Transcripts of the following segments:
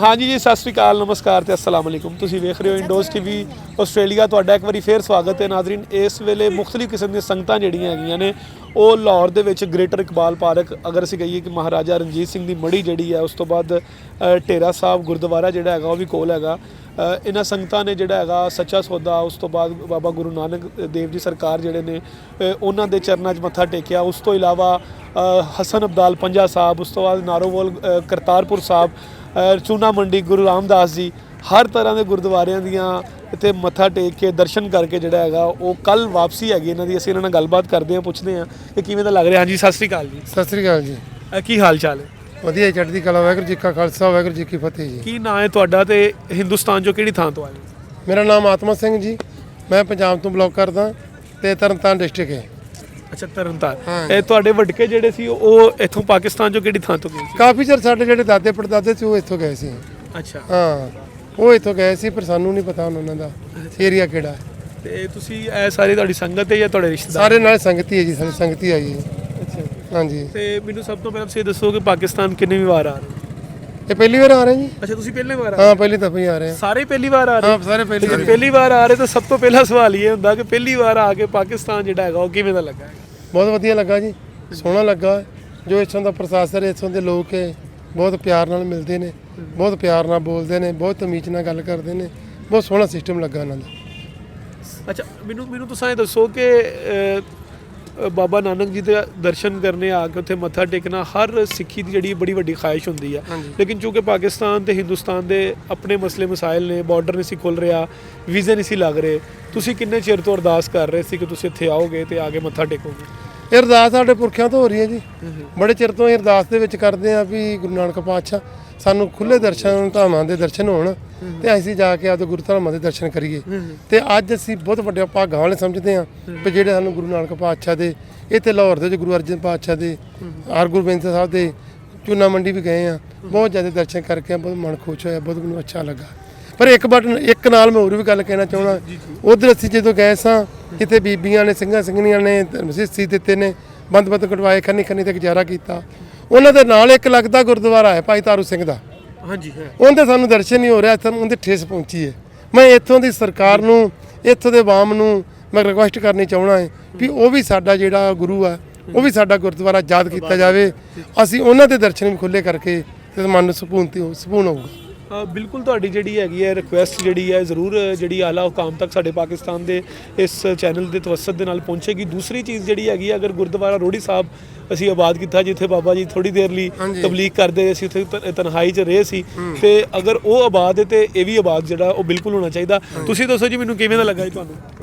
हाँ जी सत श्री अकाल नमस्कार ते अस्सलाम वालेकुम तुसीं वेख रहे हो इंडोज टीवी ਆਸਟ੍ਰੇਲੀਆ। ਤੁਹਾਡਾ ਇੱਕ ਵਾਰੀ ਫੇਰ ਸਵਾਗਤ ਹੈ ਨਾਜ਼ਰੀਨ। ਇਸ ਵੇਲੇ ਮੁxਤਲਿਫ ਕਿਸਮ ਦੀਆਂ ਸੰਗਤਾਂ ਜਿਹੜੀਆਂ ਹੈਗੀਆਂ ਨੇ ਉਹ ਲਾਹੌਰ ਦੇ ਵਿੱਚ ਗ੍ਰੇਟਰ ਇਕਬਾਲ ਪਾਰਕ, ਅਗਰ ਅਸੀਂ ਕਹੀਏ ਕਿ ਮਹਾਰਾਜਾ ਰਣਜੀਤ ਸਿੰਘ ਦੀ ਮੜੀ ਜਿਹੜੀ ਹੈ, ਉਸ ਤੋਂ ਬਾਅਦ ਢੇਰਾ ਸਾਹਿਬ ਗੁਰਦੁਆਰਾ ਜਿਹੜਾ ਹੈਗਾ ਉਹ ਵੀ ਕੋਲ ਹੈਗਾ। ਇਹਨਾਂ ਸੰਗਤਾਂ ਨੇ ਜਿਹੜਾ ਹੈਗਾ ਸੱਚਾ ਸੌਦਾ, ਉਸ ਤੋਂ ਬਾਅਦ ਬਾਬਾ ਗੁਰੂ ਨਾਨਕ ਦੇਵ ਜੀ ਸਰਕਾਰ ਜਿਹੜੇ ਨੇ ਉਹਨਾਂ ਦੇ ਚਰਨਾਂ 'ਚ ਮੱਥਾ ਟੇਕਿਆ। ਉਸ ਤੋਂ ਇਲਾਵਾ ਹਸਨ ਅਬਦਾਲ ਪੰਜਾ ਸਾਹਿਬ, ਉਸ ਤੋਂ ਬਾਅਦ ਨਾਰੋਵਾਲ ਕਰਤਾਰਪੁਰ ਸਾਹਿਬ, ਚੂਨਾ ਮੰਡੀ ਗੁਰੂ ਰਾਮਦਾਸ ਜੀ, ਹਰ ਤਰ੍ਹਾਂ ਦੇ ਗੁਰਦੁਆਰਿਆਂ ਦੀਆਂ ਇੱਥੇ ਮੱਥਾ ਟੇਕ ਕੇ ਦਰਸ਼ਨ ਕਰਕੇ ਜਿਹੜਾ ਹੈਗਾ ਉਹ ਕੱਲ ਵਾਪਸੀ ਹੈਗੀ ਇਹਨਾਂ ਦੀ। ਅਸੀਂ ਇਹਨਾਂ ਨਾਲ ਗੱਲਬਾਤ ਕਰਦੇ ਹਾਂ, ਪੁੱਛਦੇ ਹਾਂ ਕਿ ਕਿਵੇਂ ਦਾ ਲੱਗ ਰਿਹਾ। ਹਾਂਜੀ ਸਤਿ ਸ਼੍ਰੀ ਅਕਾਲ ਜੀ। ਸਤਿ ਸ੍ਰੀ ਅਕਾਲ ਜੀ। ਕੀ ਹਾਲ ਚਾਲ ਹੈ? ਵਧੀਆ, ਚੜ੍ਹਦੀ ਕਲਾ। ਵਾਹਿਗੁਰੂ ਜੀ ਕਾ ਖਾਲਸਾ, ਵਾਹਿਗੁਰੂ ਜੀ ਕੀ ਫਤਿਹ ਜੀ। ਕੀ ਨਾਂ ਹੈ ਤੁਹਾਡਾ ਤੇ ਹਿੰਦੁਸਤਾਨ 'ਚੋਂ ਕਿਹੜੀ ਥਾਂ ਤੋਂ ਆਏ? ਮੇਰਾ ਨਾਮ ਆਤਮਾ ਸਿੰਘ ਜੀ, ਮੈਂ ਪੰਜਾਬ ਤੋਂ ਬਿਲੋਂਗ ਕਰਦਾ ਤੇ ਤਰਨਤਾਰਨ ਡਿਸਟ੍ਰਿਕਟ ਹੈ। ਅੱਛਾ, ਤਰਨਤਾਰਨ। ਇਹ ਤੁਹਾਡੇ ਵੱਡਕੇ ਜਿਹੜੇ ਸੀ ਉਹ ਇੱਥੋਂ ਪਾਕਿਸਤਾਨ 'ਚੋਂ ਕਿਹੜੀ ਥਾਂ ਤੋਂ ਗਏ ਸੀ? ਕਾਫੀ ਚਿਰ ਸਾਡੇ ਜਿਹੜੇ ਦਾਦੇ ਪੜਦਾਦੇ ਸੀ ਉਹ ਇੱਥੋਂ ਗਏ ਸੀ। ਅੱਛਾ, ਹਾਂ, ਉਹ ਇੱਥੋਂ ਗਏ ਸੀ, ਪਰ ਸਾਨੂੰ ਨਹੀਂ ਪਤਾ ਉਹਨਾਂ ਦਾ ਏਰੀਆ ਕਿਹੜਾ ਹੈ। ਤੇ ਤੁਸੀਂ ਇਹ ਸਾਰੇ ਤੁਹਾਡੀ ਸੰਗਤ ਹੈ ਜਾਂ ਤੁਹਾਡੇ ਰਿਸ਼ਤੇਦਾਰ? ਸਾਰੇ ਨਾਲ ਸੰਗਤੀ ਹੈ ਜੀ, ਸਾਡੀ ਸੰਗਤੀ ਆਈ ਹੈ। ਅੱਛਾ, ਹਾਂਜੀ। ਤੇ ਮੈਨੂੰ ਸਭ ਤੋਂ ਪਹਿਲਾਂ ਤੁਸੀਂ ਦੱਸੋ ਕਿ ਪਾਕਿਸਤਾਨ ਕਿੰਨੀ ਵਾਰ ਆ ਰਹੇ? ਇਹ ਪਹਿਲੀ ਵਾਰ ਆ ਰਹੇ ਜੀ। ਅੱਛਾ, ਤੁਸੀਂ ਪਹਿਲੀ ਵਾਰ ਆ? ਹਾਂ, ਪਹਿਲੀ ਦਫਾ ਹੀ ਆ ਰਹੇ ਹਾਂ। ਸਾਰੇ ਪਹਿਲੀ ਵਾਰ ਆ ਰਹੇ? ਹਾਂ, ਸਾਰੇ ਪਹਿਲੀ ਵਾਰ। ਪਹਿਲੀ ਵਾਰ ਆ ਰਹੇ ਤਾਂ ਸਭ ਤੋਂ ਪਹਿਲਾ ਸਵਾਲ ਇਹ ਹੁੰਦਾ ਕਿ ਪਹਿਲੀ ਵਾਰ ਆ ਕੇ ਪਾਕਿਸਤਾਨ ਜਿਹੜਾ ਹੈਗਾ ਉਹ ਕਿਵੇਂ ਦਾ ਲੱਗਾ? ਬਹੁਤ ਵਧੀਆ ਲੱਗਾ ਜੀ, ਸੋਹਣਾ ਲੱਗਾ। ਜੋ ਇੱਥੋਂ ਦਾ ਪ੍ਰਸ਼ਾਸਨ, ਇੱਥੋਂ ਦੇ ਲੋਕ ਹੈ, ਬਹੁਤ ਪਿਆਰ ਨਾਲ ਮਿਲਦੇ ਨੇ, ਬਹੁਤ ਪਿਆਰ ਨਾਲ ਬੋਲਦੇ ਨੇ, ਬਹੁਤ ਤਮੀਜ਼ ਨਾਲ ਗੱਲ ਕਰਦੇ ਨੇ। ਬਹੁਤ ਸੋਹਣਾ ਸਿਸਟਮ ਲੱਗਾ ਉਹਨਾਂ ਦਾ। ਅੱਛਾ, ਮੈਨੂੰ ਤੁਸੀਂ ਇਹ ਦੱਸੋ ਕਿ ਬਾਬਾ ਨਾਨਕ ਜੀ ਦੇ ਦਰਸ਼ਨ ਕਰਨੇ ਆ ਕੇ ਉੱਥੇ ਮੱਥਾ ਟੇਕਣਾ ਹਰ ਸਿੱਖੀ ਦੀ ਜਿਹੜੀ ਬੜੀ ਵੱਡੀ ਖਾਹਿਸ਼ ਹੁੰਦੀ ਆ, ਲੇਕਿਨ ਚੂੰਕਿ ਪਾਕਿਸਤਾਨ ਤੇ ਹਿੰਦੁਸਤਾਨ ਦੇ ਆਪਣੇ ਮਸਲੇ ਮਸਾਇਲ ਨੇ, ਬਾਰਡਰ ਨਹੀਂ ਸੀ ਖੁੱਲ ਰਿਹਾ, ਵੀਜ਼ੇ ਨਹੀਂ ਸੀ ਲੱਗ ਰਹੇ, ਤੁਸੀਂ ਕਿੰਨੇ ਚਿਰ ਤੋਂ ਅਰਦਾਸ ਕਰ ਰਹੇ ਸੀ ਕਿ ਤੁਸੀਂ ਇੱਥੇ ਆਓਗੇ ਤੇ ਆ ਕੇ ਮੱਥਾ ਟੇਕੋਗੇ? ਇਹ ਅਰਦਾਸ ਸਾਡੇ ਪੁਰਖਿਆਂ ਤੋਂ ਹੋ ਰਹੀ ਹੈ ਜੀ। ਬੜੇ ਚਿਰ ਤੋਂ ਇਹ ਅਰਦਾਸ ਦੇ ਵਿੱਚ ਕਰਦੇ ਆ ਵੀ ਗੁਰੂ ਨਾਨਕ ਪਾਤਸ਼ਾਹ ਸਾਨੂੰ ਖੁੱਲੇ ਦਰਸ਼ਨ, ਧਾਮਾਂ ਦੇ ਦਰਸ਼ਨ ਹੋਣ ਤੇ ਅਸੀਂ ਜਾ ਕੇ ਆਪਦੇ ਗੁਰੂ ਧਾਮਾਂ ਦੇ ਦਰਸ਼ਨ ਕਰੀਏ। ਤੇ ਅੱਜ ਅਸੀਂ ਬਹੁਤ ਵੱਡੇ ਭਾਗਾਂ ਵਾਲੇ ਸਮਝਦੇ ਹਾਂ ਵੀ ਜਿਹੜੇ ਸਾਨੂੰ ਗੁਰੂ ਨਾਨਕ ਪਾਤਸ਼ਾਹ ਦੇ ਇੱਥੇ ਲਾਹੌਰ ਦੇ ਗੁਰੂ ਅਰਜਨ ਪਾਤਸ਼ਾਹ ਦੇ, ਹਰਗੋਬਿੰਦ ਸਾਹਿਬ ਦੇ ਚੂਨਾ ਮੰਡੀ ਵੀ ਗਏ ਆ, ਬਹੁਤ ਜ਼ਿਆਦਾ ਦਰਸ਼ਨ ਕਰਕੇ ਬਹੁਤ ਮਨ ਖੁਸ਼ ਹੋਇਆ, ਬਹੁਤ ਮੈਨੂੰ ਅੱਛਾ ਲੱਗਾ। ਪਰ ਇੱਕ ਨਾਲ ਮੈਂ ਹੋਰ ਵੀ ਗੱਲ ਕਹਿਣਾ ਚਾਹੁੰਦਾ। ਉਧਰ ਅਸੀਂ ਜਦੋਂ ਗਏ ਸਾਂ, ਇੱਥੇ ਬੀਬੀਆਂ ਨੇ, ਸਿੰਘਾਂ ਨੇ ਸਿੱਸੀ ਦਿੱਤੇ ਨੇ, ਬੰਦ ਕਟਵਾਏ, ਖੰਨੀ ਤੇ ਗੁਜ਼ਾਰਾ ਕੀਤਾ। ਉਹਨਾਂ ਦੇ ਨਾਲ ਇੱਕ ਲੱਗਦਾ ਗੁਰਦੁਆਰਾ ਹੈ ਭਾਈ ਤਾਰੂ ਸਿੰਘ ਦਾ। ਹਾਂਜੀ, ਉਹਦੇ ਸਾਨੂੰ ਦਰਸ਼ਨ ਨਹੀਂ ਹੋ ਰਿਹਾ, ਸਾਨੂੰ ਉਹਦੇ ਠੇਸ ਪਹੁੰਚੀ ਹੈ। ਮੈਂ ਇੱਥੋਂ ਦੀ ਸਰਕਾਰ ਨੂੰ, ਇੱਥੋਂ ਦੇ ਆਵਾਮ ਨੂੰ ਮੈਂ ਰਿਕੁਐਸਟ ਕਰਨੀ ਚਾਹੁੰਦਾ ਹੈ ਵੀ ਉਹ ਵੀ ਸਾਡਾ ਜਿਹੜਾ ਗੁਰੂ ਆ, ਉਹ ਵੀ ਸਾਡਾ ਗੁਰਦੁਆਰਾ ਯਾਦ ਕੀਤਾ ਜਾਵੇ। ਅਸੀਂ ਉਹਨਾਂ ਦੇ ਦਰਸ਼ਨ ਵੀ ਖੁੱਲੇ ਕਰਕੇ ਤੇ ਮਨ ਨੂੰ ਸਕੂਨ ਹੋਊਗਾ। ਬਿਲਕੁਲ, ਤੁਹਾਡੀ ਜਿਹੜੀ ਹੈਗੀ ਹੈ ਰਿਕੁਐਸਟ ਜਿਹੜੀ ਹੈ ਜ਼ਰੂਰ ਜਿਹੜੀ ਆਲਾ ਹੁਕਾਮ ਤੱਕ ਸਾਡੇ ਪਾਕਿਸਤਾਨ ਦੇ ਇਸ ਚੈਨਲ ਦੇ ਤਵੱਸਤ ਦੇ ਨਾਲ ਪਹੁੰਚੇਗੀ। ਦੂਸਰੀ ਚੀਜ਼ ਜਿਹੜੀ ਹੈਗੀ ਹੈ, ਅਗਰ ਗੁਰਦੁਆਰਾ ਰੋੜੀ ਸਾਹਿਬ ਅਸੀਂ ਆਬਾਦ ਕੀਤਾ, ਜਿੱਥੇ ਬਾਬਾ ਜੀ ਥੋੜੀ ਦੇਰ ਲਈ ਤਬਲੀਗ ਕਰਦੇ ਸੀ, ਉੱਥੇ ਤਨਹਾਈ 'ਚ ਰਹੇ ਸੀ, ਤੇ ਅਗਰ ਉਹ ਆਬਾਦ ਹੈ ਤੇ ਇਹ ਵੀ ਆਬਾਦ ਜਿਹੜਾ ਉਹ ਬਿਲਕੁਲ ਹੋਣਾ ਚਾਹੀਦਾ। ਤੁਸੀਂ ਦੱਸੋ ਜੀ, ਮੈਨੂੰ ਕਿਵੇਂ ਦਾ ਲੱਗਾ ਜੀ ਤੁਹਾਨੂੰ?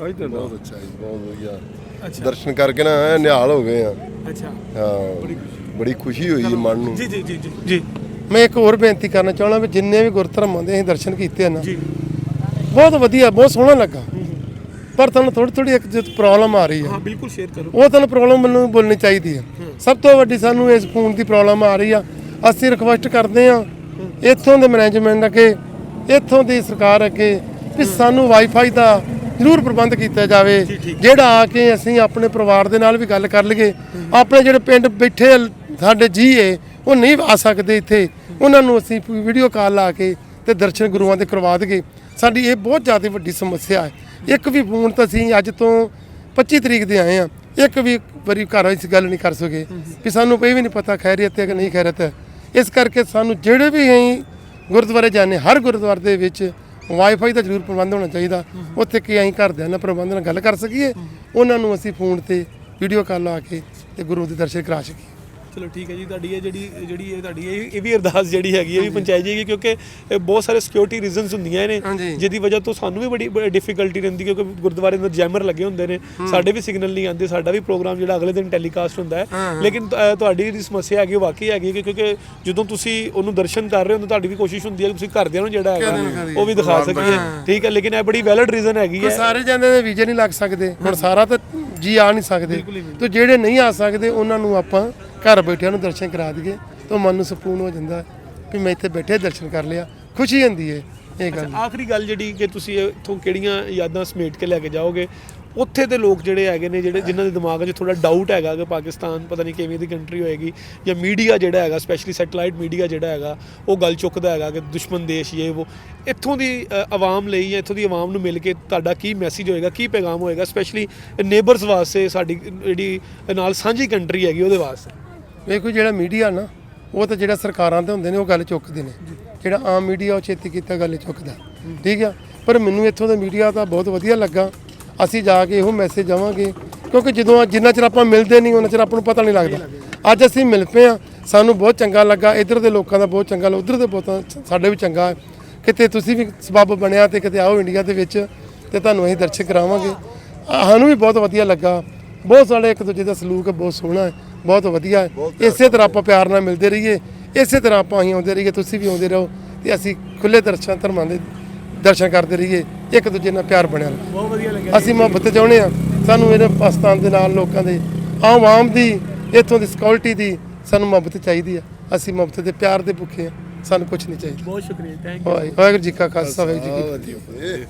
ਬਹੁਤ ਅੱਛਾ ਜੀ, ਬਹੁਤ ਵਧੀਆ। ਅੱਛਾ, ਦਰਸ਼ਨ ਕਰਕੇ ਨਾ ਨਿਹਾਲ ਹੋ ਗਏ ਆ। ਅੱਛਾ, ਹਾਂ, ਬੜੀ ਖੁਸ਼ੀ ਹੋਈ ਮਨ ਨੂੰ। ਜੀ ਜੀ ਜੀ ਜੀ ਜੀ। ਮੈਂ ਇੱਕ ਹੋਰ ਬੇਨਤੀ ਕਰਨਾ ਚਾਹੁੰਦਾ ਵੀ ਜਿੰਨੇ ਵੀ ਗੁਰਧਰਮ ਆਉਂਦੇ ਅਸੀਂ ਦਰਸ਼ਨ ਕੀਤੇ ਹਨ, ਬਹੁਤ ਵਧੀਆ, ਬਹੁਤ ਸੋਹਣਾ ਲੱਗਾ। ਪਰ ਤੁਹਾਨੂੰ ਥੋੜੀ ਇੱਕ ਪ੍ਰੋਬਲਮ ਆ ਰਹੀ ਹੈ। ਹਾਂ, ਬਿਲਕੁਲ ਸ਼ੇਅਰ ਕਰੋ। ਉਹ ਤੁਹਾਨੂੰ ਪ੍ਰੋਬਲਮ ਮੈਨੂੰ ਬੋਲਣੀ ਚਾਹੀਦੀ ਹੈ। ਸਭ ਤੋਂ ਵੱਡੀ ਸਾਨੂੰ ਇਸ ਫੋਨ ਦੀ ਪ੍ਰੋਬਲਮ ਆ ਰਹੀ ਆ। ਅਸੀਂ ਰਿਕੁਐਸਟ ਕਰਦੇ ਹਾਂ ਇੱਥੋਂ ਦੇ ਮੈਨੇਜਮੈਂਟ ਅੱਗੇ, ਇੱਥੋਂ ਦੀ ਸਰਕਾਰ ਅੱਗੇ ਵੀ ਸਾਨੂੰ ਵਾਈਫਾਈ ਦਾ ਜ਼ਰੂਰ ਪ੍ਰਬੰਧ ਕੀਤਾ ਜਾਵੇ, ਜਿਹੜਾ ਆ ਕੇ ਅਸੀਂ ਆਪਣੇ ਪਰਿਵਾਰ ਦੇ ਨਾਲ ਵੀ ਗੱਲ ਕਰ ਲਈਏ। ਆਪਣੇ ਜਿਹੜੇ ਪਿੰਡ ਬੈਠੇ ਸਾਡੇ ਜੀਏ ਉਹ ਨਹੀਂ ਆ ਸਕਦੇ ਇੱਥੇ, ਉਹਨਾਂ ਨੂੰ ਅਸੀਂ ਵੀਡੀਓ ਕਾਲ ਲਾ ਕੇ ਤੇ ਦਰਸ਼ਨ ਗੁਰੂਆਂ ਦੇ ਕਰਵਾ ਦਈਏ। ਸਾਡੀ ਇਹ ਬਹੁਤ ਜ਼ਿਆਦਾ ਵੱਡੀ ਸਮੱਸਿਆ ਹੈ। ਇੱਕ ਵੀ ਫੋਨ ਤਾਂ ਅਸੀਂ ਅੱਜ ਤੋਂ 25 ਤਰੀਕ ਦੇ ਆਏ ਹਾਂ, ਇੱਕ ਵੀ ਵਾਰੀ ਘਰ ਇਸ ਗੱਲ ਨਹੀਂ ਕਰ ਸਕੇ ਵੀ ਸਾਨੂੰ ਕੋਈ ਵੀ ਨਹੀਂ ਪਤਾ ਖੈਰੀਅਤ ਹੈ ਕਿ ਨਹੀਂ ਖੈਰੀਅਤ ਹੈ। ਇਸ ਕਰਕੇ ਸਾਨੂੰ ਜਿਹੜੇ ਵੀ ਅਸੀਂ ਗੁਰਦੁਆਰੇ ਜਾਂਦੇ, ਹਰ ਗੁਰਦੁਆਰੇ ਦੇ ਵਿੱਚ ਵਾਈਫਾਈ ਦਾ ਜ਼ਰੂਰ ਪ੍ਰਬੰਧ ਹੋਣਾ ਚਾਹੀਦਾ। ਉੱਥੇ ਕਿ ਅਸੀਂ ਘਰਦਿਆਂ ਨਾਲ ਪ੍ਰਬੰਧ ਨਾਲ ਗੱਲ ਕਰ ਸਕੀਏ, ਉਹਨਾਂ ਨੂੰ ਅਸੀਂ ਫੋਨ ਤੇ ਵੀਡੀਓ ਕਾਲ ਲਾ ਕੇ ਤੇ ਗੁਰੂ ਦੇ ਦਰਸ਼ਨ ਕਰਾ ਸਕੀਏ। ਚਲੋ ਠੀਕ ਹੈ ਜੀ। ਤੁਹਾਡੀ ਇਹ ਜਿਹੜੀ ਤੁਹਾਡੀ ਇਹ ਵੀ ਅਰਦਾਸ ਜਿਹੜੀ ਹੈਗੀ ਇਹ ਵੀ ਪਹੁੰਚਾਈ ਜਾਏਗੀ, ਕਿਉਂਕਿ ਬਹੁਤ ਸਾਰੇ ਸਿਕਿਉਰਿਟੀ ਰੀਜ਼ਨਸ ਹੁੰਦੀਆਂ ਨੇ ਜਿਹਦੀ ਵਜ੍ਹਾ ਤੋਂ ਸਾਨੂੰ ਵੀ ਬੜੀ ਡਿਫਿਕਲਟੀ ਰਹਿੰਦੀ, ਕਿਉਂਕਿ ਗੁਰਦੁਆਰੇ ਅੰਦਰ ਜੈਮਰ ਲੱਗੇ ਹੁੰਦੇ ਨੇ, ਸਾਡੇ ਵੀ ਸਿਗਨਲ ਨਹੀਂ ਆਉਂਦੇ, ਸਾਡਾ ਵੀ ਪ੍ਰੋਗਰਾਮ ਜਿਹੜਾ ਅਗਲੇ ਦਿਨ ਟੈਲੀਕਾਸਟ ਹੁੰਦਾ ਹੈ। ਲੇਕਿਨ ਤੁਹਾਡੀ ਜਿਹੜੀ ਸਮੱਸਿਆ ਹੈਗੀ ਉਹ ਵਾਕਈ ਹੈਗੀ, ਕਿਉਂਕਿ ਜਦੋਂ ਤੁਸੀਂ ਉਹਨੂੰ ਦਰਸ਼ਨ ਕਰ ਰਹੇ ਹੋ ਤਾਂ ਤੁਹਾਡੀ ਵੀ ਕੋਸ਼ਿਸ਼ ਹੁੰਦੀ ਹੈ ਕਿ ਤੁਸੀਂ ਘਰਦਿਆਂ ਨੂੰ ਜਿਹੜਾ ਹੈਗਾ ਉਹ ਵੀ ਦਿਖਾ ਸਕੀਏ। ਠੀਕ ਹੈ, ਲੇਕਿਨ ਇਹ ਬੜੀ ਵੈਲਿਡ ਰੀਜ਼ਨ ਹੈਗੀ ਹੈ। ਸਾਰੇ ਜਾਂਦੇ ਨੇ ਵੀਜ਼ੇ ਨਹੀਂ ਲੱਗ ਸਕਦੇ, ਹੁਣ ਸਾਰਾ ਤਾਂ ਜੀ ਆ ਨਹੀਂ ਸਕਦੇ, ਤੇ ਜਿਹੜੇ ਨਹੀਂ ਆ ਸਕਦੇ ਉਹਨਾਂ ਨੂੰ ਆਪਾਂ ਘਰ ਬੈਠਿਆਂ ਨੂੰ ਦਰਸ਼ਨ ਕਰਾ ਦਈਏ ਤਾਂ ਮਨ ਨੂੰ ਸਕੂਨ ਹੋ ਜਾਂਦਾ ਵੀ ਮੈਂ ਇੱਥੇ ਬੈਠੇ ਦਰਸ਼ਨ ਕਰ ਲਿਆ, ਖੁਸ਼ੀ ਹੁੰਦੀ ਹੈ ਇਹ ਗੱਲ। ਆਖਰੀ ਗੱਲ ਜਿਹੜੀ ਕਿ ਤੁਸੀਂ ਇੱਥੋਂ ਕਿਹੜੀਆਂ ਯਾਦਾਂ ਸਮੇਟ ਕੇ ਲੈ ਕੇ ਜਾਓਗੇ, ਉੱਥੇ ਦੇ ਲੋਕ ਜਿਹੜੇ ਹੈਗੇ ਨੇ ਜਿਨ੍ਹਾਂ ਦੇ ਦਿਮਾਗ 'ਚ ਥੋੜਾ ਡਾਊਟ ਹੈਗਾ ਕਿ ਪਾਕਿਸਤਾਨ ਪਤਾ ਨਹੀਂ ਕਿਵੇਂ ਦੀ ਕੰਟਰੀ ਹੋਏਗੀ, ਜਾਂ ਮੀਡੀਆ ਜਿਹੜਾ ਹੈਗਾ ਸਪੈਸ਼ਲੀ ਸੈਟੇਲਾਈਟ ਮੀਡੀਆ ਜਿਹੜਾ ਹੈਗਾ ਉਹ ਗੱਲ ਚੁੱਕਦਾ ਹੈਗਾ ਕਿ ਦੁਸ਼ਮਣ ਦੇਸ਼ ਇਹ ਉਹ, ਇੱਥੋਂ ਦੀ ਆਵਾਮ ਲਈ ਜਾਂ ਇੱਥੋਂ ਦੀ ਆਵਾਮ ਨੂੰ ਮਿਲ ਕੇ ਤੁਹਾਡਾ ਕੀ ਮੈਸੇਜ ਹੋਏਗਾ, ਕੀ ਪੈਗਾਮ ਹੋਏਗਾ ਸਪੈਸ਼ਲੀ ਨੇਬਰਸ ਵਾਸਤੇ, ਸਾਡੀ ਜਿਹੜੀ ਨਾਲ ਸਾਂਝੀ ਕੰਟਰੀ ਹੈਗੀ ਉਹਦੇ ਵਾਸਤੇ? ਵੇਖੋ ਜਿਹੜਾ ਮੀਡੀਆ ਨਾ ਉਹ ਤਾਂ ਜਿਹੜਾ ਸਰਕਾਰਾਂ ਦੇ ਹੁੰਦੇ ਨੇ ਉਹ ਗੱਲ ਚੁੱਕਦੇ ਨੇ, ਜਿਹੜਾ ਆਮ ਮੀਡੀਆ ਉਹ ਛੇਤੀ ਕੀਤਾ ਗੱਲ ਚੁੱਕਦਾ, ਠੀਕ ਆ। ਪਰ ਮੈਨੂੰ ਇੱਥੋਂ ਦਾ ਮੀਡੀਆ ਤਾਂ ਬਹੁਤ ਵਧੀਆ ਲੱਗਾ। ਅਸੀਂ ਜਾ ਕੇ ਇਹੋ ਮੈਸੇਜ ਜਾਵਾਂਗੇ, ਕਿਉਂਕਿ ਜਿੰਨਾ ਚਿਰ ਆਪਾਂ ਮਿਲਦੇ ਨਹੀਂ ਉਹਨਾਂ ਚਿਰ ਆਪਾਂ ਨੂੰ ਪਤਾ ਨਹੀਂ ਲੱਗਦਾ। ਅੱਜ ਅਸੀਂ ਮਿਲ ਪਏ ਆ, ਸਾਨੂੰ ਬਹੁਤ ਚੰਗਾ ਲੱਗਾ, ਇੱਧਰ ਦੇ ਲੋਕਾਂ ਦਾ ਬਹੁਤ ਚੰਗਾ ਲੱਗਾ, ਉੱਧਰ ਦੇ ਬਹੁਤ ਸਾਡੇ ਵੀ ਚੰਗਾ। ਕਿਤੇ ਤੁਸੀਂ ਵੀ ਸਬੱਬ ਬਣਿਆ ਤੇ ਕਿਤੇ ਆਓ ਇੰਡੀਆ ਦੇ ਵਿੱਚ ਤੇ ਤੁਹਾਨੂੰ ਅਸੀਂ ਦਰਸ਼ਨ ਕਰਾਵਾਂਗੇ। ਸਾਨੂੰ ਵੀ ਬਹੁਤ ਵਧੀਆ ਲੱਗਾ, ਬਹੁਤ ਸਾਡੇ ਇੱਕ ਦੂਜੇ ਦਾ ਸਲੂਕ ਬਹੁਤ ਸੋਹਣਾ ਹੈ, ਬਹੁਤ ਵਧੀਆ ਹੈ। ਇਸੇ ਤਰ੍ਹਾਂ ਆਪਾਂ ਪਿਆਰ ਨਾਲ ਮਿਲਦੇ ਰਹੀਏ, ਇਸੇ ਤਰ੍ਹਾਂ ਆਪਾਂ ਅਸੀਂ ਆਉਂਦੇ ਰਹੀਏ, ਤੁਸੀਂ ਵੀ ਆਉਂਦੇ ਰਹੋ ਤੇ ਅਸੀਂ ਖੁੱਲੇ ਧਰਮਾਂ ਦੇ ਦਰਸ਼ਨ ਕਰਦੇ ਰਹੀਏ, ਇੱਕ ਦੂਜੇ ਨਾਲ ਪਿਆਰ ਬਣਿਆ ਰਹੇ। ਬਹੁਤ ਵਧੀਆ ਲੱਗਿਆ। ਅਸੀਂ ਮੁਹੱਬਤ ਚਾਹੁੰਦੇ ਆ, ਸਾਨੂੰ ਇਹਦੇ ਪਾਕਿਸਤਾਨ ਦੇ ਨਾਲ ਲੋਕਾਂ ਦੇ ਆਵਾਮ ਦੀ ਇੱਥੋਂ ਦੀ ਸਿਕਿਉਰਿਟੀ ਦੀ ਸਾਨੂੰ ਮੁਹੱਬਤ ਚਾਹੀਦੀ ਆ। ਅਸੀਂ ਮੁਹੱਬਤ ਦੇ ਪਿਆਰ ਦੇ ਭੁੱਖੇ ਆ, ਸਾਨੂੰ ਕੁਝ ਨਹੀਂ ਚਾਹੀਦਾ। ਬਹੁਤ ਸ਼ੁਕਰੀਆ, ਥੈਂਕ ਯੂ। ਵਾਹਿਗੁਰੂ ਜੀ ਕਾ ਖਾਲਸਾ, ਵਾਹਿਗੁਰੂ ਜੀ ਕੀ ਫਤਿਹ।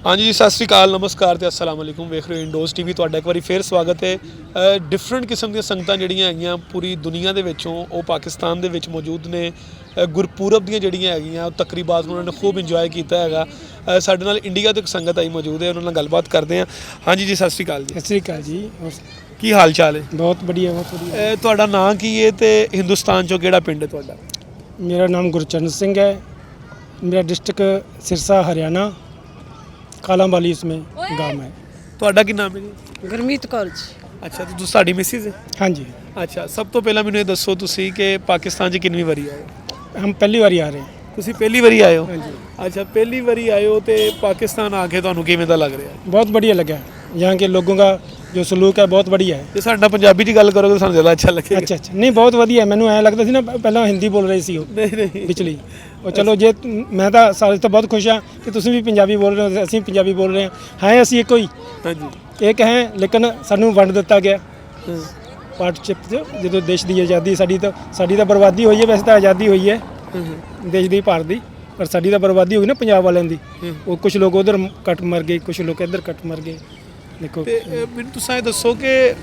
ਹਾਂਜੀ ਜੀ, ਸਤਿ ਸ਼੍ਰੀ ਅਕਾਲ, ਨਮਸਕਾਰ ਤੇ ਅਸਲਾਮ ਅਲੈਕੁਮ। ਵੇਖ ਰਹੇ ਹੋ ਇੰਡੋਜ਼ ਟੀਵੀ, ਤੁਹਾਡਾ ਇੱਕ ਵਾਰੀ ਫੇਰ ਸਵਾਗਤ ਹੈ। ਡਿਫਰੈਂਟ ਕਿਸਮ ਦੀਆਂ ਸੰਗਤਾਂ ਜਿਹੜੀਆਂ ਹੈਗੀਆਂ ਪੂਰੀ ਦੁਨੀਆ ਦੇ ਵਿੱਚੋਂ ਉਹ ਪਾਕਿਸਤਾਨ ਦੇ ਵਿੱਚ ਮੌਜੂਦ ਨੇ। ਗੁਰਪੁਰਬ ਦੀਆਂ ਜਿਹੜੀਆਂ ਹੈਗੀਆਂ ਉਹ ਤਕਰੀਬਾਤ ਉਹਨਾਂ ਨੇ ਖੂਬ ਇੰਜੋਏ ਕੀਤਾ ਹੈਗਾ। ਸਾਡੇ ਨਾਲ ਇੰਡੀਆ ਤੋਂ ਇੱਕ ਸੰਗਤ ਆਈ ਮੌਜੂਦ ਹੈ, ਉਹਨਾਂ ਨਾਲ ਗੱਲਬਾਤ ਕਰਦੇ ਹਾਂ। ਹਾਂਜੀ ਜੀ, ਸਤਿ ਸ਼੍ਰੀ ਅਕਾਲ ਜੀ। ਸਤਿ ਸ੍ਰੀ ਅਕਾਲ ਜੀ, ਕੀ ਹਾਲ ਚਾਲ ਹੈ? ਬਹੁਤ ਵਧੀਆ, ਬਹੁਤ ਵਧੀਆ। ਤੁਹਾਡਾ ਨਾਂ ਕੀ ਹੈ ਤੇ ਹਿੰਦੁਸਤਾਨ ਚੋਂ ਕਿਹੜਾ ਪਿੰਡ ਹੈ ਤੁਹਾਡਾ? ਮੇਰਾ ਨਾਮ ਗੁਰਚਰਨ ਸਿੰਘ ਹੈ, मेरा डिस्ट्रिक्ट सिरसा हरियाणा, कालांवाली इसमें गांव है। ਤੁਹਾਡਾ ਕੀ ਨਾਮ ਹੈ ਜੀ? ਗੁਰਮੀਤ ਕੌਰ ਜੀ। ਅੱਛਾ, ਤੇ ਤੁਸੀਂ ਸਾਡੀ ਮਿਸਿਸ ਹੈ? हाँ जी, ਅੱਛਾ, ਸਭ ਤੋਂ ਪਹਿਲਾਂ ਮੈਨੂੰ ਇਹ ਦੱਸੋ ਤੁਸੀਂ ਕਿ ਪਾਕਿਸਤਾਨ 'ਚ ਕਿੰਨੀ ਵਾਰੀ ਆਏ ਹੋ? हम पहली बार आ रहे हैं। ਤੁਸੀਂ ਪਹਿਲੀ ਵਾਰੀ ਆਏ ਹੋ? हाँ जी, ਅੱਛਾ, ਪਹਿਲੀ ਵਾਰੀ ਆਏ ਹੋ ਤੇ ਪਾਕਿਸਤਾਨ ਆ ਕੇ ਤੁਹਾਨੂੰ ਕਿਵੇਂ ਦਾ ਲੱਗ ਰਿਹਾ? बहुत बढ़िया लगा। यहाँ के लोगों का जो सलूक है बहुत बढ़िया है। ਜੇ ਸਾਡੇ ਨਾਲ ਪੰਜਾਬੀ 'ਚ ਗੱਲ ਕਰੋਗੇ ਤਾਂ ਸਾਨੂੰ ਜ਼ਿਆਦਾ ਅੱਛਾ ਲੱਗੇਗਾ। अच्छा अच्छा, नहीं बहुत ਵਧੀਆ। ਮੈਨੂੰ ਐ ਲੱਗਦਾ ਸੀ ਨਾ ਪਹਿਲਾਂ ਹਿੰਦੀ ਬੋਲ ਰਹੇ ਸੀ ਉਹ ਨਹੀਂ ਨਹੀਂ, ਵਿਚਲੀ। ਉਹ ਚਲੋ ਜੇ ਮੈਂ ਤਾਂ ਸਾਰੇ ਤੋਂ ਬਹੁਤ ਖੁਸ਼ ਹਾਂ ਕਿ ਤੁਸੀਂ ਵੀ ਪੰਜਾਬੀ ਬੋਲ ਰਹੇ ਹੋ, ਅਸੀਂ ਪੰਜਾਬੀ ਬੋਲ ਰਹੇ ਹਾਂ। ਹੈ ਅਸੀਂ ਇੱਕੋ ਹੀ ਹਾਂਜੀ। ਇੱਕ ਹੈ, ਲੇਕਿਨ ਸਾਨੂੰ ਵੰਡ ਦਿੱਤਾ ਗਿਆ ਪਾਰਟਨਰਸ਼ਿਪ 'ਚ। ਜਦੋਂ ਦੇਸ਼ ਦੀ ਆਜ਼ਾਦੀ ਸਾਡੀ ਤਾਂ ਬਰਬਾਦੀ ਹੋਈ ਹੈ। ਵੈਸੇ ਤਾਂ ਆਜ਼ਾਦੀ ਹੋਈ ਹੈ ਦੇਸ਼ ਦੀ, ਭਾਰਤ ਦੀ, ਪਰ ਸਾਡੀ ਤਾਂ ਬਰਬਾਦੀ ਹੋਈ ਨਾ ਪੰਜਾਬ ਵਾਲਿਆਂ ਦੀ। ਉਹ ਕੁਝ ਲੋਕ ਉਧਰ ਕੱਟ ਮਰ ਗਏ, ਕੁਝ ਲੋਕ ਇੱਧਰ ਕੱਟ ਮਰ ਗਏ। ਦੇਖੋ ਤੇ ਮੈਨੂੰ ਤੁਸੀਂ ਇਹ ਦੱਸੋ ਕਿ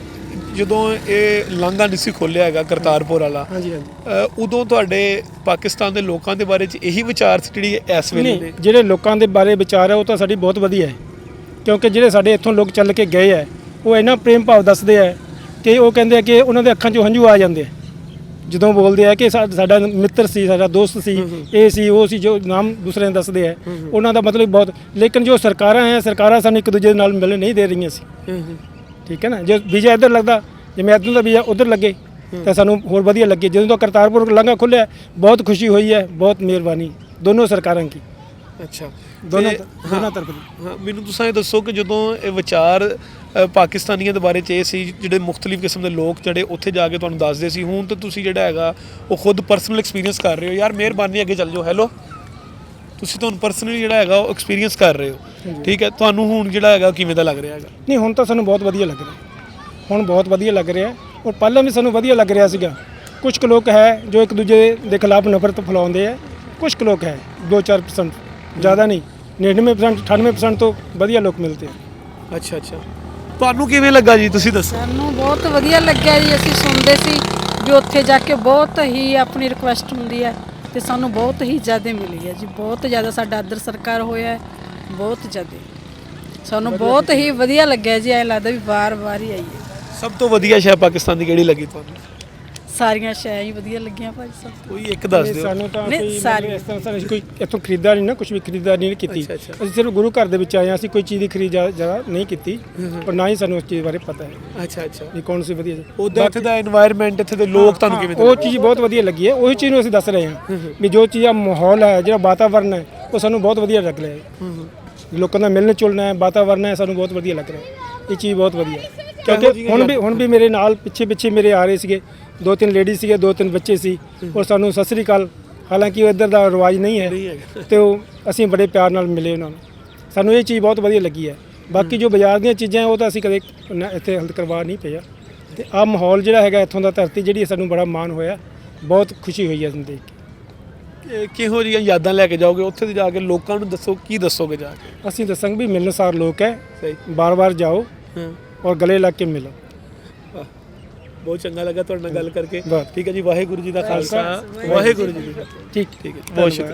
ਜਦੋਂ ਇਹ ਲਾਂਘਾ ਨਹੀਂ ਸੀ ਖੋਲ੍ਹਿਆ ਹੈਗਾ ਕਰਤਾਰਪੁਰ ਵਾਲਾ, ਹਾਂਜੀ ਹਾਂਜੀ, ਉਦੋਂ ਤੁਹਾਡੇ ਪਾਕਿਸਤਾਨ ਦੇ ਲੋਕਾਂ ਦੇ ਬਾਰੇ 'ਚ ਇਹੀ ਵਿਚਾਰ ਸੀ ਜਿਹੜੀ ਇਸ ਵੇਲੇ ਨਹੀਂ ਦੇ? ਜਿਹੜੇ ਲੋਕਾਂ ਦੇ ਬਾਰੇ ਵਿਚਾਰ ਹੈ ਉਹ ਤਾਂ ਸਾਡੀ ਬਹੁਤ ਵਧੀਆ ਹੈ, ਕਿਉਂਕਿ ਜਿਹੜੇ ਸਾਡੇ ਇੱਥੋਂ ਲੋਕ ਚੱਲ ਕੇ ਗਏ ਹੈ ਉਹ ਇੰਨਾ ਪ੍ਰੇਮ ਭਾਵ ਦੱਸਦੇ ਹੈ ਕਿ ਉਹ ਕਹਿੰਦੇ ਆ ਕਿ ਉਹਨਾਂ ਦੇ ਅੱਖਾਂ 'ਚੋਂ ਹੰਝੂ ਆ ਜਾਂਦੇ ਆ ਜਦੋਂ ਬੋਲਦੇ ਆ ਕਿ ਸਾਡਾ ਮਿੱਤਰ ਸੀ, ਸਾਡਾ ਦੋਸਤ ਸੀ, ਇਹ ਸੀ ਉਹ ਸੀ, ਜੋ ਨਾਮ ਦੂਸਰੇ ਦੱਸਦੇ ਆ ਉਹਨਾਂ ਦਾ ਮਤਲਬ ਬਹੁਤ। ਲੇਕਿਨ ਜੋ ਸਰਕਾਰਾਂ ਹੈ, ਸਰਕਾਰਾਂ ਸਾਨੂੰ ਇੱਕ ਦੂਜੇ ਦੇ ਨਾਲ ਮਿਲਣ ਨਹੀਂ ਦੇ ਰਹੀਆਂ ਸੀ। ਠੀਕ ਹੈ ਨਾ, ਜੇ ਵੀਜ਼ਾ ਇੱਧਰ ਲੱਗਦਾ, ਜਿਵੇਂ ਇੱਧਰ ਦਾ ਵੀਜ਼ਾ ਉੱਧਰ ਲੱਗੇ ਤਾਂ ਸਾਨੂੰ ਹੋਰ ਵਧੀਆ ਲੱਗੇ। ਜਦੋਂ ਤੋਂ ਕਰਤਾਰਪੁਰ ਲਾਂਘਾ ਖੁੱਲ੍ਹਿਆ ਬਹੁਤ ਖੁਸ਼ੀ ਹੋਈ ਹੈ, ਬਹੁਤ ਮਿਹਰਬਾਨੀ ਦੋਨੋਂ ਸਰਕਾਰਾਂ ਦੀ। ਅੱਛਾ, ਦੋਨੋਂ ਤੇ ਤਰਫ ਦੀ। ਹਾਂ, ਮੈਨੂੰ ਤੁਸੀਂ ਇਹ ਦੱਸੋ ਕਿ ਜਦੋਂ ਇਹ ਵਿਚਾਰ ਪਾਕਿਸਤਾਨੀਆਂ ਦੇ ਬਾਰੇ 'ਚ ਇਹ ਸੀ, ਜਿਹੜੇ ਮੁਖਤਲਿਫ ਕਿਸਮ ਦੇ ਲੋਕ ਜਿਹੜੇ ਉੱਥੇ ਜਾ ਕੇ ਤੁਹਾਨੂੰ ਦੱਸਦੇ ਸੀ, ਹੁਣ ਤਾਂ ਤੁਸੀਂ ਜਿਹੜਾ ਹੈਗਾ ਉਹ ਖੁਦ ਪਰਸਨਲ ਐਕਸਪੀਰੀਅੰਸ ਕਰ ਰਹੇ ਹੋ। ਯਾਰ ਮਿਹਰਬਾਨੀ, ਅੱਗੇ ਚੱਲ ਜਾਓ। ਹੈਲੋ, ਤੁਸੀਂ ਤੁਹਾਨੂੰ ਪਰਸਨਲੀ ਜਿਹੜਾ ਹੈਗਾ ਉਹ ਐਕਸਪੀਰੀਅੰਸ ਕਰ ਰਹੇ ਹੋ, ਠੀਕ ਹੈ? ਤੁਹਾਨੂੰ ਹੁਣ ਜਿਹੜਾ ਹੈਗਾ ਕਿਵੇਂ ਦਾ ਲੱਗ ਰਿਹਾ ਹੈਗਾ? ਨਹੀਂ, ਹੁਣ ਤਾਂ ਸਾਨੂੰ ਬਹੁਤ ਵਧੀਆ ਲੱਗ ਰਿਹਾ, ਹੁਣ ਬਹੁਤ ਵਧੀਆ ਲੱਗ ਰਿਹਾ। ਔਰ ਪਹਿਲਾਂ ਵੀ ਸਾਨੂੰ ਵਧੀਆ ਲੱਗ ਰਿਹਾ ਸੀਗਾ। ਕੁਝ ਕੁ ਲੋਕ ਹੈ ਜੋ ਇੱਕ ਦੂਜੇ ਦੇ ਖਿਲਾਫ ਨਫ਼ਰਤ ਫੈਲਾਉਂਦੇ ਹੈ, ਕੁਝ ਕੁ ਲੋਕ ਹੈ 2-4%, ਜ਼ਿਆਦਾ ਨਹੀਂ। 99% 98% ਤੋਂ ਵਧੀਆ ਲੋਕ ਮਿਲਦੇ ਆ। ਅੱਛਾ ਅੱਛਾ, ਤੁਹਾਨੂੰ ਕਿਵੇਂ ਲੱਗਾ ਜੀ, ਤੁਸੀਂ ਦੱਸੋ? ਸਾਨੂੰ ਬਹੁਤ ਵਧੀਆ ਲੱਗਿਆ ਜੀ। ਅਸੀਂ ਸੁਣਦੇ ਸੀ ਵੀ ਉੱਥੇ ਜਾ ਕੇ ਬਹੁਤ ਹੀ ਆਪਣੀ ਰਿਕੁਐਸਟ ਹੁੰਦੀ ਹੈ ਤੇ ਸਾਨੂੰ ਬਹੁਤ ਹੀ ਜ਼ਿਆਦਾ ਮਿਲੀ ਹੈ ਜੀ। ਬਹੁਤ ਜ਼ਿਆਦਾ ਸਾਡਾ ਆਦਰ ਸਤਿਕਾਰ ਹੋਇਆ ਹੈ, ਬਹੁਤ ਜ਼ਿਆਦਾ। ਸਾਨੂੰ ਬਹੁਤ ਹੀ ਵਧੀਆ ਲੱਗਿਆ ਜੀ। ਐਂ ਲੱਗਦਾ ਵੀ ਵਾਰ-ਵਾਰ ਹੀ ਆਈਏ। ਸਭ ਤੋਂ ਵਧੀਆ ਸ਼ਹਿਰ ਪਾਕਿਸਤਾਨ ਦੀ ਕਿਹੜੀ ਲੱਗੀ ਤੁਹਾਨੂੰ? ਸਾਰੀਆਂ ਸ਼ੈਆਂ ਹੀ ਵਧੀਆ ਲੱਗੀਆਂ ਭਾਈ ਸਾਹਿਬ। ਕੋਈ ਇੱਕ ਦੱਸ ਦਿਓ। ਸਾਨੂੰ ਤਾਂ ਨਹੀਂ, ਕੋਈ ਸਾਰੀ- ਮਤਲਬ ਇਸ ਤਰ੍ਹਾਂ ਸਾਨੂੰ ਕੋਈ ਇੱਥੋਂ ਖਰੀਦਦਾਰੀ ਨਾ, ਕੁਝ ਵੀ ਖਰੀਦਦਾਰੀ ਨਹੀਂ ਕੀਤੀ। ਅੱਛਾ, ਅੱਛਾ। ਅਸੀਂ ਸਿਰਫ ਗੁਰੂ ਘਰ ਦੇ ਵਿੱਚ ਆਏ ਹਾਂ। ਅਸੀਂ ਕੋਈ ਚੀਜ਼ ਦੀ ਖਰੀਦ ਜ਼ਿਆਦਾ ਨਹੀਂ ਕੀਤੀ, ਪਰ ਨਾ ਹੀ ਸਾਨੂੰ ਉਸ ਚੀਜ਼ ਬਾਰੇ ਪਤਾ ਹੈ ਅੱਛਾ ਅੱਛਾ, ਵੀ ਕੌਣ ਸੀ ਵਧੀਆ। ਉਹਦਾ ਇੱਥੇ ਦਾ এনवायरमेंट, ਇੱਥੇ ਦੇ ਲੋਕ ਤੁਹਾਨੂੰ ਕਿਵੇਂ ਉਹ ਚੀਜ਼ ਬਹੁਤ ਵਧੀਆ ਲੱਗੀ ਹੈ। ਉਹੀ ਚੀਜ਼ ਨੂੰ ਅਸੀਂ ਦੱਸ ਰਹੇ ਹਾਂ ਵੀ ਜੋ ਚੀਜ਼ ਆ ਮਾਹੌਲ ਹੈ, ਜਿਹੜਾ ਵਾਤਾਵਰਨ ਹੈ, ਉਹ ਸਾਨੂੰ ਬਹੁਤ ਵਧੀਆ ਲੱਗ ਰਿਹਾ ਹੈ। ਲੋਕਾਂ ਦਾ ਮਿਲਣ ਜੁਲਣਾ ਹੈ, ਵਾਤਾਵਰਨ ਹੈ, ਸਾਨੂੰ ਬਹੁਤ ਵਧੀਆ ਲੱਗ ਰਿਹਾ ਹੈ। ਇਹ ਚੀਜ਼ ਬਹੁਤ ਵਧੀਆ ਹੈ। ਕਿਉਂਕਿ ਹੁਣ ਵੀ ਮੇਰੇ ਨਾਲ ਪਿੱਛੇ ਮੇਰੇ ਆ ਰਹੇ ਸੀਗੇ, 2-3 ਲੇਡੀਜ਼ ਸੀਗੇ, 2-3 ਬੱਚੇ ਸੀ, ਔਰ ਸਾਨੂੰ ਸਤਿ ਸ੍ਰੀ ਅਕਾਲ, ਹਾਲਾਂਕਿ ਉਹ ਇੱਧਰ ਦਾ ਰਿਵਾਜ ਨਹੀਂ ਹੈ ਤੇ ਉਹ ਅਸੀਂ ਬੜੇ ਪਿਆਰ ਨਾਲ ਮਿਲੇ ਉਹਨਾਂ ਨੂੰ। ਸਾਨੂੰ ਇਹ ਚੀਜ਼ ਬਹੁਤ ਵਧੀਆ ਲੱਗੀ ਹੈ। ਬਾਕੀ ਜੋ ਬਾਜ਼ਾਰ ਦੀਆਂ ਚੀਜ਼ਾਂ ਉਹ ਤਾਂ ਅਸੀਂ ਕਦੇ ਇੱਥੇ ਹੱਲ ਕਰਵਾ ਨਹੀਂ ਪਿਆ। ਤੇ ਆਹ ਮਾਹੌਲ ਜਿਹੜਾ ਹੈਗਾ ਇੱਥੋਂ ਦਾ, ਧਰਤੀ ਜਿਹੜੀ, ਸਾਨੂੰ ਬੜਾ ਮਾਣ ਹੋਇਆ, ਬਹੁਤ ਖੁਸ਼ੀ ਹੋਈ ਹੈ ਸਾਨੂੰ ਦੇਖ ਕੇ। ਕਿਹੋ ਜਿਹੀਆਂ ਯਾਦਾਂ ਲੈ ਕੇ ਜਾਓਗੇ ਉੱਥੇ ਜਾ ਕੇ? ਲੋਕਾਂ ਨੂੰ ਦੱਸੋ, ਕੀ ਦੱਸੋਗੇ ਜਾ ਕੇ? ਅਸੀਂ ਦੱਸਾਂਗੇ ਵੀ ਮਿਲਣਸਾਰ ਲੋਕ ਹੈ, ਸਹੀ। ਬਾਰ-ਬਾਰ ਜਾਓ ਹਾਂ, ਔਰ ਗਲੇ ਲੱਗ ਕੇ ਮਿਲੋ। ਬਹੁਤ ਚੰਗਾ ਲੱਗਾ ਤੁਹਾਡੇ ਨਾਲ ਗੱਲ ਕਰਕੇ। ਬਹੁਤ। ਠੀਕ ਹੈ ਜੀ, ਵਾਹਿਗੁਰੂ ਜੀ ਦਾ ਖਾਲਸਾ, ਵਾਹਿਗੁਰੂ ਜੀ ਕੀ ਫਤਿਹ। ਠੀਕ ਠੀਕ ਹੈ, ਬਹੁਤ ਸ਼ੁਕਰੀਆ।